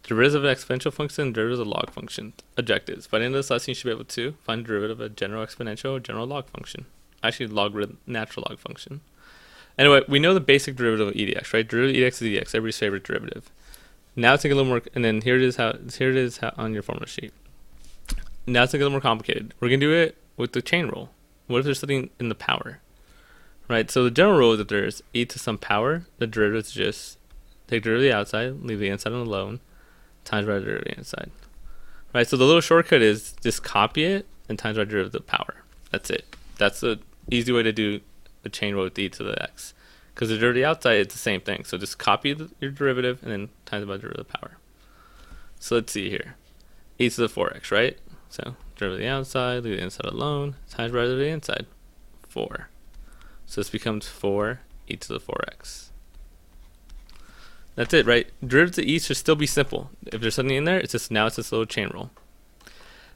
derivatives of an exponential function, derivatives of a log function. Objectives. By the end of this lesson, you should be able to find the derivative of a general exponential or general log function. Actually, natural log function. Anyway, we know the basic derivative of e dx, right? Derivative of e dx is dx, everybody's favorite derivative. Now it's a little more, and then here it is how on your formula sheet. Now it's a little more complicated. We're gonna do it with the chain rule. What if there's something in the power, right? So the general rule is that there's e to some power. The derivative is just take the derivative of the outside, leave the inside alone, times by the derivative of the inside, right? So the little shortcut is just copy it and times by the derivative of the power. That's it. That's the easy way to do a chain rule with e to the x, because the derivative outside is the same thing. So just copy your derivative and then times by the derivative of the power. So let's see here, e to the 4x, right? So derivative of the outside, leave the inside alone, times by the derivative of the inside, 4. So this becomes 4 e to the 4x. That's it, right? Derivatives of e should still be simple. If there's something in there, it's just this little chain rule.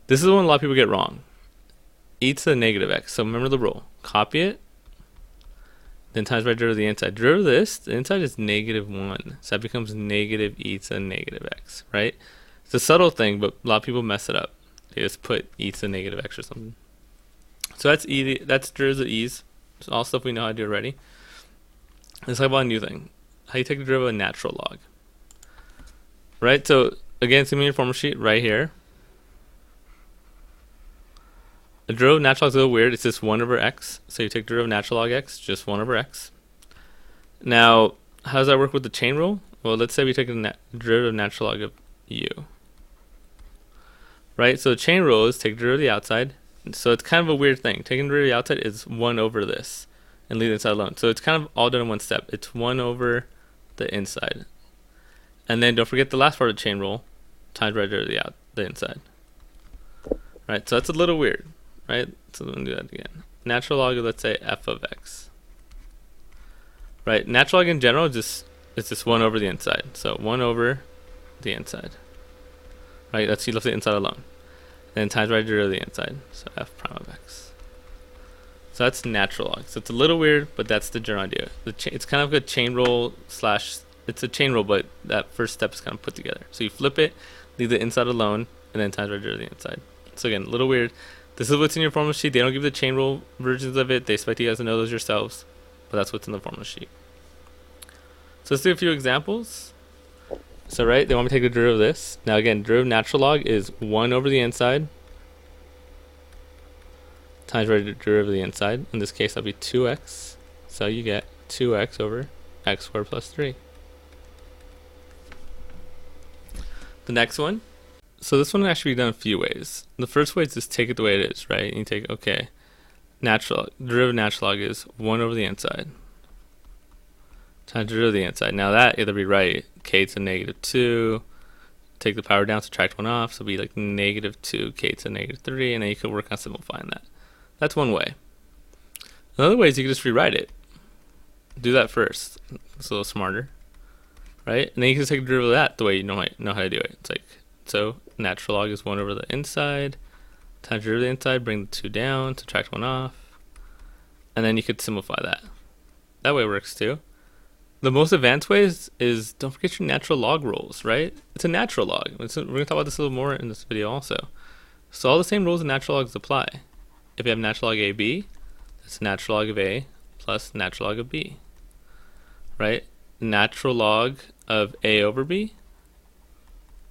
This is one a lot of people get wrong. E to the negative x. So remember the rule. Copy it, then times by derivative of the inside. Derivative of this, the inside is -1. So that becomes negative e to the negative x, right? It's a subtle thing, but a lot of people mess it up. They just put e to the negative x or something. So that's derivatives of e's. It's all stuff we know how to do already. Let's talk about a new thing. How you take the derivative of a natural log. Right? So again, it's gonna be your formula sheet right here. The derivative of natural log is a little weird. It's just 1 over x. So you take the derivative of natural log x, just 1 over x. Now, how does that work with the chain rule? Well, let's say we take the derivative of natural log of u. Right? So the chain rule is take the derivative of the outside. So it's kind of a weird thing. Taking the derivative of the outside is 1 over this and leave the inside alone. So it's kind of all done in one step. It's 1 over the inside. And then don't forget the last part of the chain rule, times by the derivative of the inside. Right? So that's a little weird. Right? So let me do that again. Natural log of, let's say, f of x. Right? Natural log in general is just 1 over the inside. So 1 over the inside. Right? That's, you left the inside alone. Then times by the derivative of the inside. So f prime of x. So that's natural log. So it's a little weird, but that's the general idea. It's kind of a chain rule slash, it's a chain rule, but that first step is kind of put together. So you flip it, leave the inside alone, and then times by the derivative of the inside. So again, a little weird. This is what's in your formula sheet. They don't give the chain rule versions of it. They expect you guys to know those yourselves, but that's what's in the formula sheet. So let's do a few examples. So right, they want me to take the derivative of this. Now again, derivative of natural log is 1 over the inside times by the derivative of the inside. In this case, that'll be 2x. So you get 2x over x squared plus 3. The next one. So this one can actually be done a few ways. The first way is just take it the way it is, right? You take, okay, derivative of natural log is 1 over the inside times derivative of the inside. Now that, either rewrite k to -2, take the power down, subtract 1 off, so it'll be like -2 k to -3, and then you can work on simplifying that. That's one way. Another way is you can just rewrite it. Do that first. It's a little smarter, right? And then you can take the derivative of that the way you know how to do it. It's like, so natural log is 1 over the inside, times derivative of the inside, bring the 2 down, subtract 1 off, and then you could simplify that. That way works too. The most advanced way is don't forget your natural log rules, right? It's a natural log. We're going to talk about this a little more in this video also. So all the same rules in natural logs apply. If you have natural log AB, that's natural log of A plus natural log of B, right? Natural log of A over B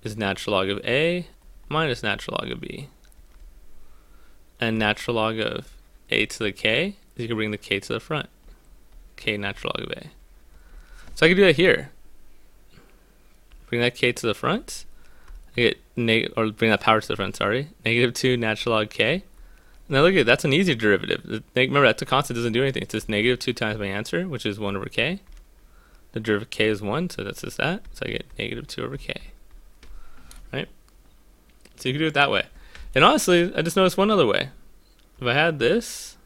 is natural log of A minus natural log of B. And natural log of A to the K is you can bring the K to the front. K natural log of A. So I can do that here. Bring that K to the front. I get bring that power to the front, sorry. -2 natural log K. Now look at, that's an easy derivative. Remember, that's a constant, doesn't do anything. It's just -2 times my answer, which is 1 over K. The derivative of K is 1, so that's just that. So I get -2 over K. Right? So you can do it that way. And honestly, I just noticed one other way. If I had this,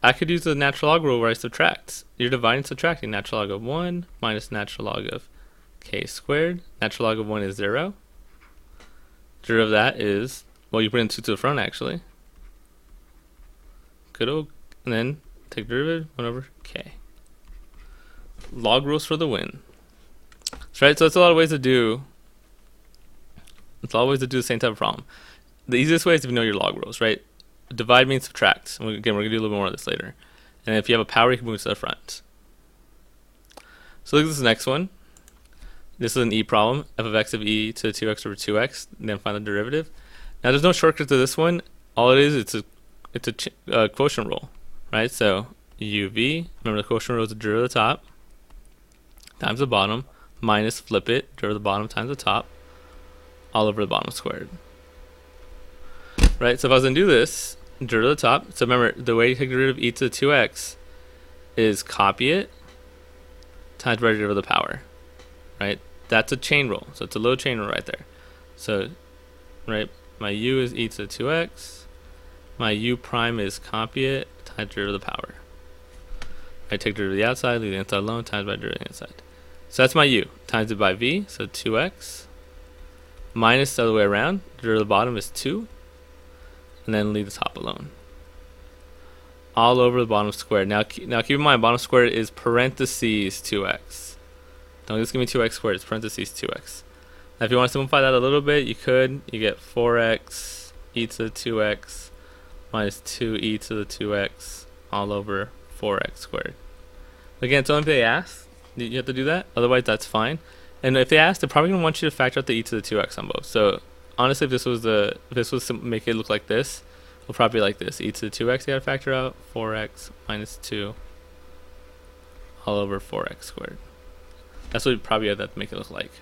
I could use the natural log rule where I subtract. You're dividing and subtracting. Natural log of 1 minus natural log of K squared. Natural log of 1 is 0. Derivative of that is, well, you bring 2 to the front actually. Good old, and then take derivative, 1 over K. Log rules for the win. Right? So it's a lot of ways to do. It's a lot of ways to do the same type of problem. The easiest way is if you know your log rules, right? Divide means subtract. And again, we're gonna do a little bit more of this later. And if you have a power, you can move it to the front. So look at this next one. This is an e problem. F of x of e to the 2x over 2x. And then find the derivative. Now there's no shortcut to this one. All it is, it's a quotient rule, right? So uv, remember the quotient rule is the derivative of the top times the bottom minus flip it, derivative of the bottom times the top, all over the bottom squared. Right, so if I was going to do this, derivative of the top, so remember, the way you take the derivative of e to the 2x is copy it times by derivative of the power, right? That's a chain rule, so it's a little chain rule right there. So, right, my u is e to the 2x, my u prime is copy it times derivative of the power. I take derivative of the outside, leave the inside alone, times by derivative of the inside. So that's my u, times it by v, so 2x, minus the other way around, derivative of the bottom is 2, and then leave the top alone. All over the bottom squared. Now keep in mind, bottom squared is parentheses 2x. Don't just give me 2x squared, it's parentheses 2x. Now if you want to simplify that a little bit, you could. You get 4x e to the 2x minus 2e to the 2x all over 4x squared. Again, it's only if they ask, you have to do that. Otherwise, that's fine. And if they ask, they're probably going to want you to factor out the e to the 2x on both. So honestly, if this was to make it look like this, it'll probably be like this. E to the 2x you gotta factor out, 4x minus 2 all over 4x squared. That's what you probably have to make it look like.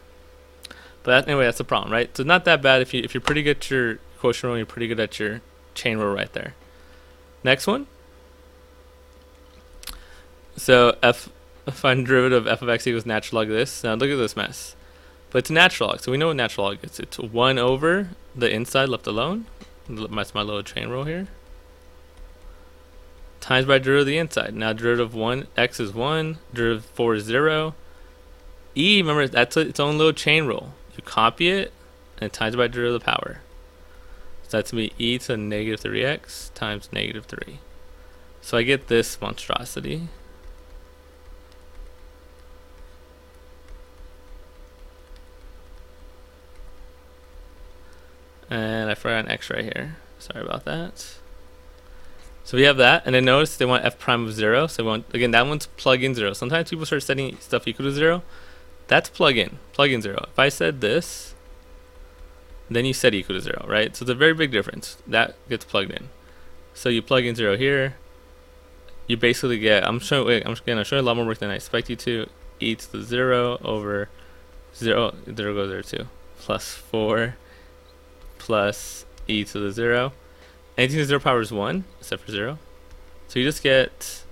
But anyway, that's the problem, right? So not that bad if you're pretty good at your quotient rule, you're pretty good at your chain rule right there. Next one. So find derivative of f of x equals natural log of this. Now look at this mess. But it's natural log, so we know what natural log is. It's 1 over the inside left alone. That's my little chain rule here. Times by derivative of the inside. Now derivative of 1, x is 1, derivative of 4 is 0. E, remember, that's its own little chain rule. You copy it, and times by derivative of the power. So that's going to be e to the negative 3x times negative 3. So I get this monstrosity. And I forgot an x right here. Sorry about that. So we have that, and then notice they want f prime of 0. So we want, again, that one's plug-in 0. Sometimes people start setting stuff equal to 0. That's plug-in 0. If I said this, then you set equal to 0, right? So it's a very big difference. That gets plugged in. So you plug in 0 here. You basically get, I'm showing a lot more work than I expect you to. E to the 0 over 0, there goes there too, plus 4 plus e to the 0. Anything to the 0 power is 1, except for 0. So you just get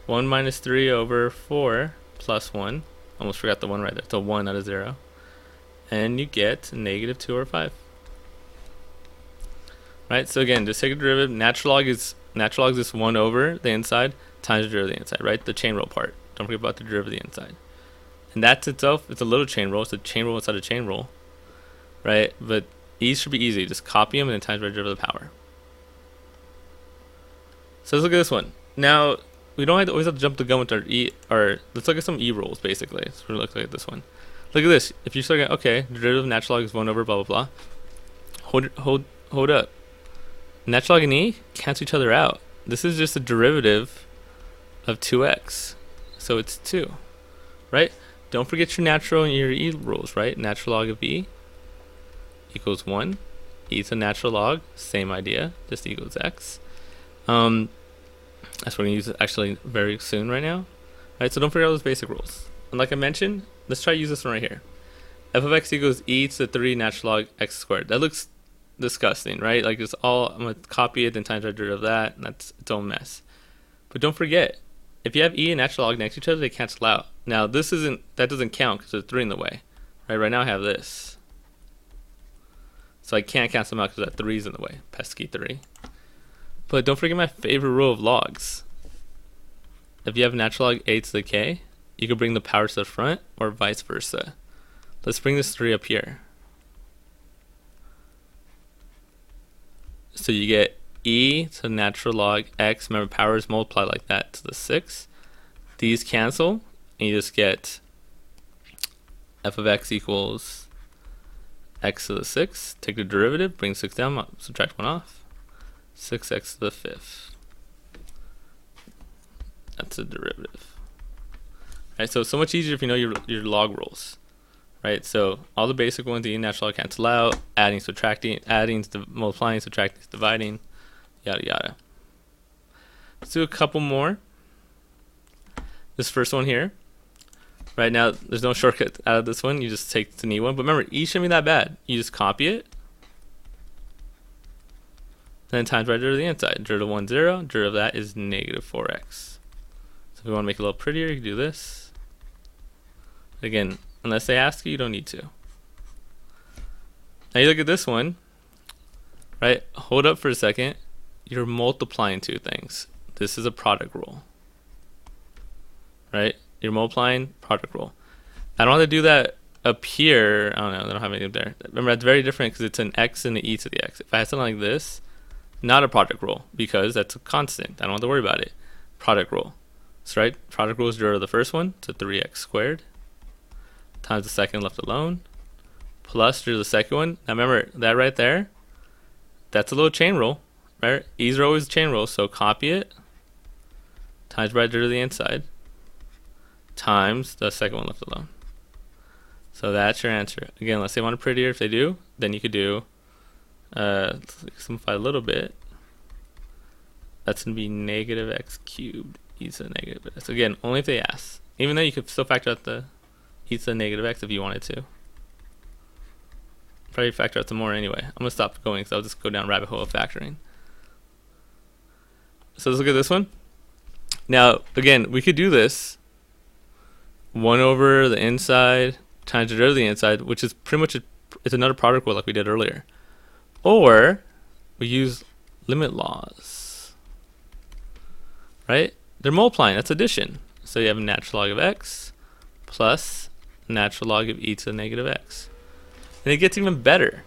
1 minus 3 over 4 plus 1. Almost forgot the 1 right there. So 1 out of 0. And you get negative 2 over 5. Right, so again, just take a derivative. Natural log is this 1 over the inside times the derivative of the inside, right? The chain rule part. Don't forget about the derivative of the inside. And that's itself, it's a little chain rule. It's a chain rule inside a chain rule, right? But these should be easy. Just copy them and then times by derivative of the power. So let's look at this one. Now, we don't always have to jump the gun with our e, or let's look at some e rules basically. So we're looking at this one. Look at this. If you start going, okay, derivative of natural log is 1 over blah blah blah. Hold up. Natural log and e cancel each other out. This is just a derivative of 2x. So it's 2. Right? Don't forget your natural and your e rules, right? Natural log of e equals 1. E to natural log, same idea, just equals x. That's what we're going to use actually very soon right now. Right, so don't forget all those basic rules. And like I mentioned, let's try to use this one right here. F of x equals e to the 3 natural log x squared. That looks disgusting, right? Like it's all, I'm going to copy it and times the derivative of that, and that's its own mess. But don't forget, if you have e and natural log next to each other, they cancel out. Now that doesn't count because there's 3 in the way. Right now I have this. So I can't cancel them out because that 3 is in the way. Pesky 3. But don't forget my favorite rule of logs. If you have natural log a to the k, you can bring the power to the front or vice versa. Let's bring this 3 up here. So you get e to natural log x, remember powers multiply like that to the 6. These cancel, and you just get f of x equals x to the 6. Take the derivative, bring 6 down, subtract 1 off. 6x to the 5th. That's the derivative. Right, so it's so much easier if you know your log rules. Right, so all the basic ones, the natural log cancel out, adding, subtracting, adding, multiplying, subtracting, dividing, yada yada. Let's do a couple more. This first one here. Right now, there's no shortcut out of this one. You just take the neat one. But remember, e shouldn't be that bad. You just copy it. Then times by derivative of the inside. Derivative of 1, 0. Derivative of that is negative 4x. So if we want to make it a little prettier, you can do this. Again, unless they ask you, you don't need to. Now you look at this one. Right? Hold up for a second. You're multiplying two things. This is a product rule. Right? You're multiplying, product rule. I don't want to do that up here. I don't know. I don't have anything up there. Remember, that's very different because it's an x and an e to the x. If I had something like this, not a product rule because that's a constant. I don't have to worry about it. Product rule. So, right? Product rule is derivative of the first one, so 3x squared times the second left alone plus derivative of the second one. Now, remember, that right there, that's a little chain rule. Right? E's are always a chain rule, so copy it times by derivative of the inside times the second one left alone. So that's your answer. Again, let's say you want it prettier. If they do, then you could do, let's simplify a little bit. That's going to be negative x cubed e to the negative x. Again, only if they ask. Even though you could still factor out the e to the negative x if you wanted to. Probably factor out some more anyway. I'm going to stop going because I'll just go down rabbit hole of factoring. So let's look at this one. Now, again, we could do this 1 over the inside times the derivative of the inside, which is pretty much it's another product rule like we did earlier. Or we use limit laws. Right? They're multiplying. That's addition. So you have natural log of x plus natural log of e to the negative x. And it gets even better.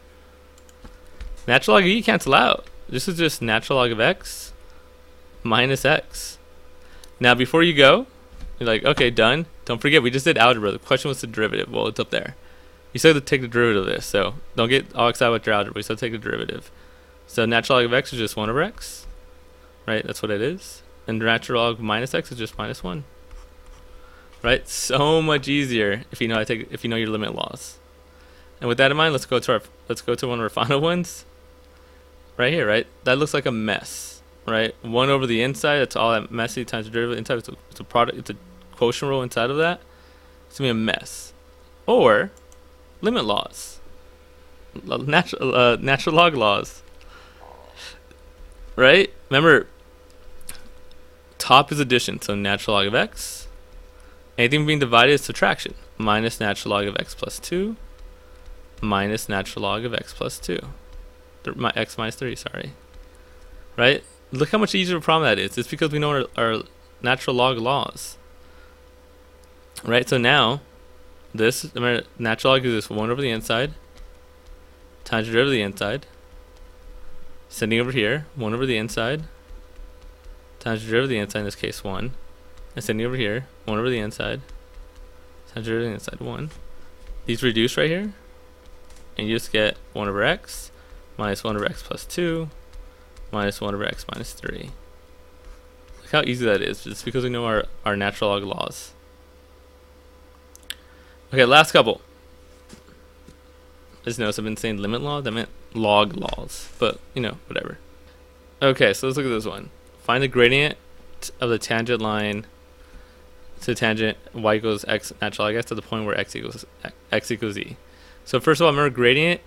Natural log of e cancel out. This is just natural log of x minus x. Now before you go, you're like, okay, done. Don't forget, we just did algebra. The question was the derivative. Well, it's up there. You still have to take the derivative of this, so don't get all excited with your algebra. You still take the derivative. So natural log of x is just 1 over x. Right? That's what it is. And natural log minus x is just minus 1. Right? So much easier if you know how to take, if you know your limit laws. And with that in mind, let's go to one of our final ones. Right here, right? That looks like a mess. Right? 1 over the inside, that's all that messy times the derivative inside. It's a product, it's a quotient rule inside of that. It's gonna be a mess. Or limit laws. Natural log laws. Right? Remember, top is addition, so natural log of x. Anything being divided is subtraction. Minus natural log of x plus 2 minus natural log of x plus 2. X minus 3, sorry. Right? Look how much easier of a problem that is. It's because we know our natural log laws. Right? So now, this, remember, natural log is this 1 over the inside times the derivative of the inside. Sending over here, 1 over the inside times the derivative of the inside, in this case 1. And sending over here, 1 over the inside times the derivative of the inside, 1. These reduce right here. And you just get 1 over x minus 1 over x plus 2 minus 1 over x minus 3. Look how easy that is, just because we know our natural log laws. Okay, last couple. Just notice I've been saying limit law, that meant log laws, but you know, whatever. Okay, so let's look at this one. Find the gradient of the tangent line to the tangent y equals x natural log x to the point where x equals e. So first of all, remember gradient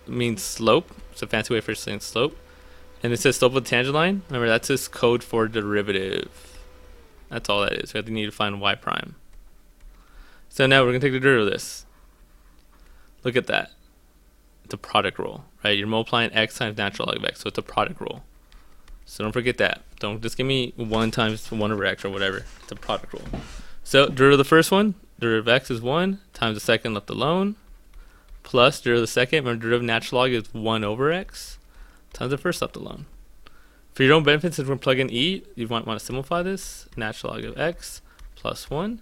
means slope. It's a fancy way for saying slope. And it says slope of the tangent line. Remember, that's just code for derivative. That's all that is. We need to find y prime. So now we're going to take the derivative of this. Look at that. It's a product rule, right? You're multiplying x times natural log of x, so it's a product rule. So don't forget that. Don't just give me 1 times 1 over x or whatever. It's a product rule. So derivative of the first one, derivative of x is 1 times the second left alone plus derivative of the second. Remember, derivative of natural log is 1 over x times the first left alone. For your own benefit, since we're plugging e, you might want to simplify this. Natural log of x plus 1.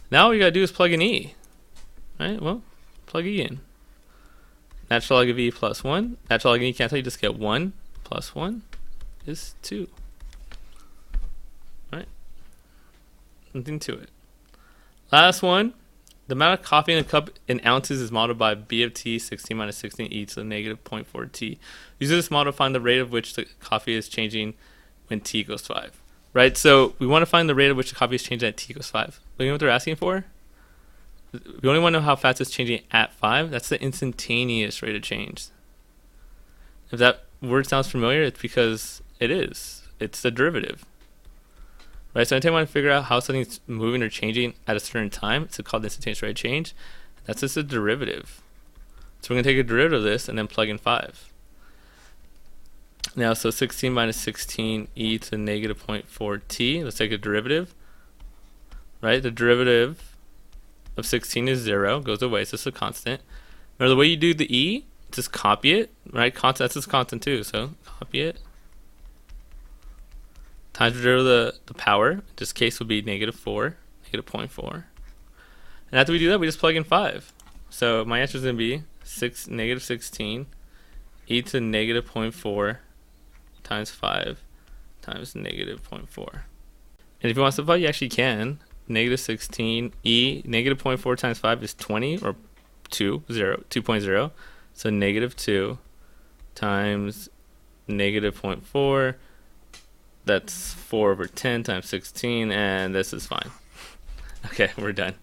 Now all you got to do is plug in e. Right, well, plug E in. Natural log of E plus 1. Natural log of E cancel, you just get 1 plus 1 is 2. Right? Nothing to it. Last one. The amount of coffee in a cup in ounces is modeled by B of t 16 minus 16 e to the negative 0.4 t. Use this model to find the rate of which the coffee is changing when t equals 5. Right? So we want to find the rate at which the coffee is changing at t equals 5. But you know what they're asking for? We only want to know how fast it's changing at 5. That's the instantaneous rate of change. If that word sounds familiar, it's because it is. It's the derivative. Right? So anytime I want to figure out how something's moving or changing at a certain time, it's called the instantaneous rate of change. That's just a derivative. So we're going to take a derivative of this and then plug in 5. Now, so 16 minus 16 e to the negative 0.4 t. Let's take a derivative. Right? The derivative of 16 is 0, goes away, so it's a constant. Remember the way you do the e, just copy it, right? Constant, that's just constant too, so copy it. Times the derivative of the power, in this case would be negative 4, negative 0.4. And after we do that, we just plug in 5. So my answer is going to be negative 16 e to negative 0.4 times 5 times negative 0.4. And if you want to simplify, you actually can. Negative 16 e negative 0.4 times 5 is 20 or 2.0. So negative 2 times negative 0.4. That's 4 over 10 times 16, and this is fine. Okay, we're done.